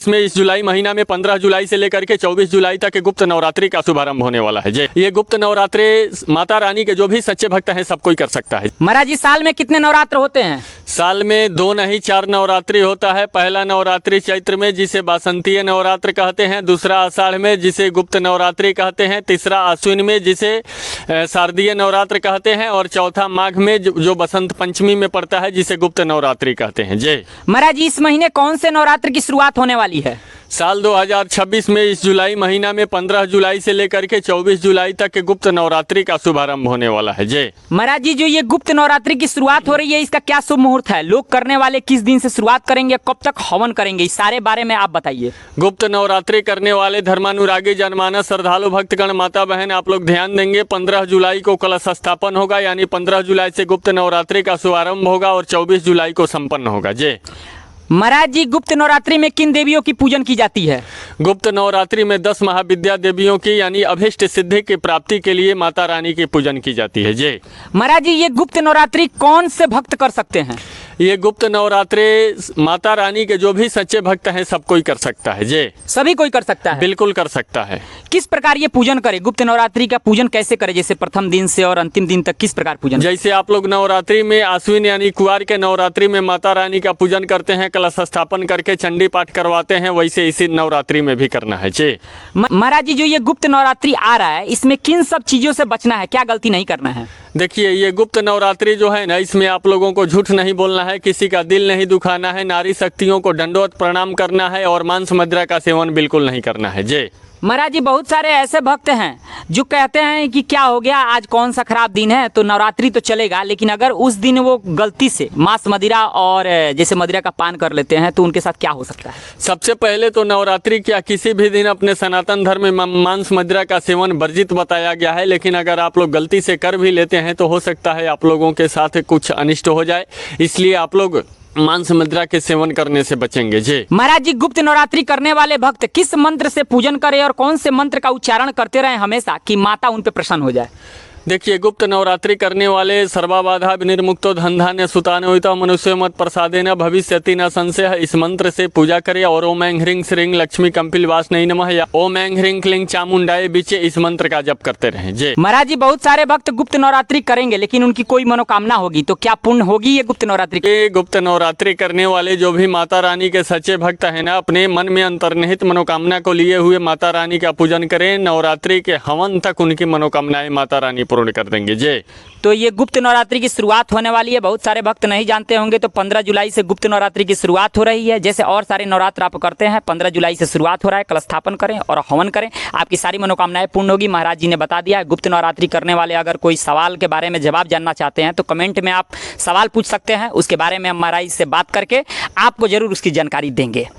इसमें इस जुलाई महीना में 15 जुलाई से लेकर के 24 जुलाई तक के गुप्त नवरात्रि का शुभारंभ होने वाला है। ये गुप्त नवरात्रि माता रानी के जो भी सच्चे भक्त हैं सब कोई कर सकता है। महाराज जी, साल में कितने नवरात्र होते हैं? साल में 2 नहीं 4 नवरात्रि होता है। पहला नवरात्रि चैत्र में जिसे बासंतीय नवरात्र कहते हैं, दूसरा आषाढ़ में जिसे गुप्त नवरात्रि कहते हैं, तीसरा आश्विन में जिसे शारदीय नवरात्र कहते हैं और चौथा माघ में जो बसंत पंचमी में पड़ता है जिसे गुप्त नवरात्रि कहते हैं। जय महाराज जी, इस महीने कौन से नवरात्र की शुरुआत होने वाली है? साल 2026 में इस जुलाई महीना में 15 जुलाई से लेकर के 24 जुलाई तक के गुप्त नवरात्रि का शुभारंभ होने वाला है। जय महाराज जी, जो ये गुप्त नवरात्रि की शुरुआत हो रही है, इसका क्या शुभ मुहूर्त है? लोग करने वाले किस दिन से शुरुआत करेंगे, कब तक हवन करेंगे, इस सारे बारे में आप बताइए। गुप्त नवरात्रि करने वाले धर्मानुरागी जनमानस श्रद्धालु भक्तगण माता बहन आप लोग ध्यान देंगे। 15 जुलाई को कलश स्थापन होगा, यानी 15 जुलाई से गुप्त नवरात्रि का शुभारंभ होगा और 24 जुलाई को संपन्न होगा। जय महाराज जी, गुप्त नवरात्रि में किन देवियों की पूजन की जाती है? गुप्त नवरात्रि में 10 महाविद्या देवियों की यानी अभीष्ट सिद्धि की प्राप्ति के लिए माता रानी की पूजन की जाती है। जय महाराज जी, ये गुप्त नवरात्रि कौन से भक्त कर सकते हैं? ये गुप्त नवरात्रि माता रानी के जो भी सच्चे भक्त हैं सब कोई कर सकता है। जय सभी कोई कर सकता है? बिल्कुल कर सकता है। किस प्रकार ये पूजन करे? गुप्त नवरात्रि का पूजन कैसे करे? जैसे प्रथम दिन से और अंतिम दिन तक किस प्रकार पूजन? जैसे आप लोग नवरात्रि में आश्विन यानी कुआर के नवरात्रि में माता रानी का पूजन करते हैं, कलश स्थापन करके चंडी पाठ करवाते हैं, वैसे इसी नवरात्रि में भी करना है। जय महाराज जी, जो ये गुप्त नवरात्रि आ रहा है, इसमें किन सब चीजों से बचना है, क्या गलती नहीं करना है? देखिए, ये गुप्त नवरात्रि जो है ना, इसमें आप लोगों को झूठ नहीं बोलना है, किसी का दिल नहीं दुखाना है, नारी शक्तियों को दंडवत प्रणाम करना है और मांस मदिरा का सेवन बिल्कुल नहीं करना है। जय महाराज जी, बहुत सारे ऐसे भक्त हैं जो कहते हैं कि क्या हो गया, आज कौन सा खराब दिन है, तो नवरात्रि तो चलेगा, लेकिन अगर उस दिन वो गलती से मांस मदिरा और जैसे मदिरा का पान कर लेते हैं तो उनके साथ क्या हो सकता है? सबसे पहले तो नवरात्रि क्या किसी भी दिन अपने सनातन धर्म में मांस मदिरा का सेवन वर्जित बताया गया है, लेकिन अगर आप लोग गलती से कर भी लेते हैं तो हो सकता है आप लोगों के साथ कुछ अनिष्ट हो जाए, इसलिए आप लोग मांस मदिरा के सेवन करने से बचेंगे। जी महाराज जी, गुप्त नवरात्रि करने वाले भक्त किस मंत्र से पूजन करें और कौन से मंत्र का उच्चारण करते रहे हमेशा कि माता उन पे प्रसन्न हो जाए? देखिए, गुप्त नवरात्रि करने वाले सर्वाबाधा विनिर्मुक्तो धनधान्य सुतान्वितो मनुष्य मत प्रसादेन भविष्यति न संशय, इस मंत्र से पूजा करें और ओम ऐं ह्रीं श्रीं लक्ष्मी कंपिल वासनै नमः या ओम ऐं ह्रीं क्लीं चामुंडाय बीचे इस मंत्र का जप करते रहें। जय महाराज जी, बहुत सारे भक्त गुप्त नवरात्रि करेंगे लेकिन उनकी कोई मनोकामना होगी, तो क्या पूर्ण होगी ये गुप्त नवरात्रि? ये गुप्त नवरात्रि करने वाले जो भी माता रानी के सच्चे भक्त है ना, अपने मन में अंतर्निहित मनोकामना को लिए हुए माता रानी का पूजन करें, नवरात्रि के हवन तक उनकी मनोकामनाएं माता रानी पूर्ण कर देंगे। जय तो ये गुप्त नवरात्रि की शुरुआत होने वाली है, बहुत सारे भक्त नहीं जानते होंगे, तो 15 जुलाई से गुप्त नवरात्रि की शुरुआत हो रही है। जैसे और सारे नवरात्र आप करते हैं, 15 जुलाई से शुरुआत हो रहा है, कलश स्थापन करें और हवन करें, आपकी सारी मनोकामनाएं पूर्ण होगी। महाराज जी ने बता दिया है। गुप्त नवरात्रि करने वाले अगर कोई सवाल के बारे में जवाब जानना चाहते हैं तो कमेंट में आप सवाल पूछ सकते हैं, उसके बारे में हम महाराज से बात करके आपको जरूर उसकी जानकारी देंगे।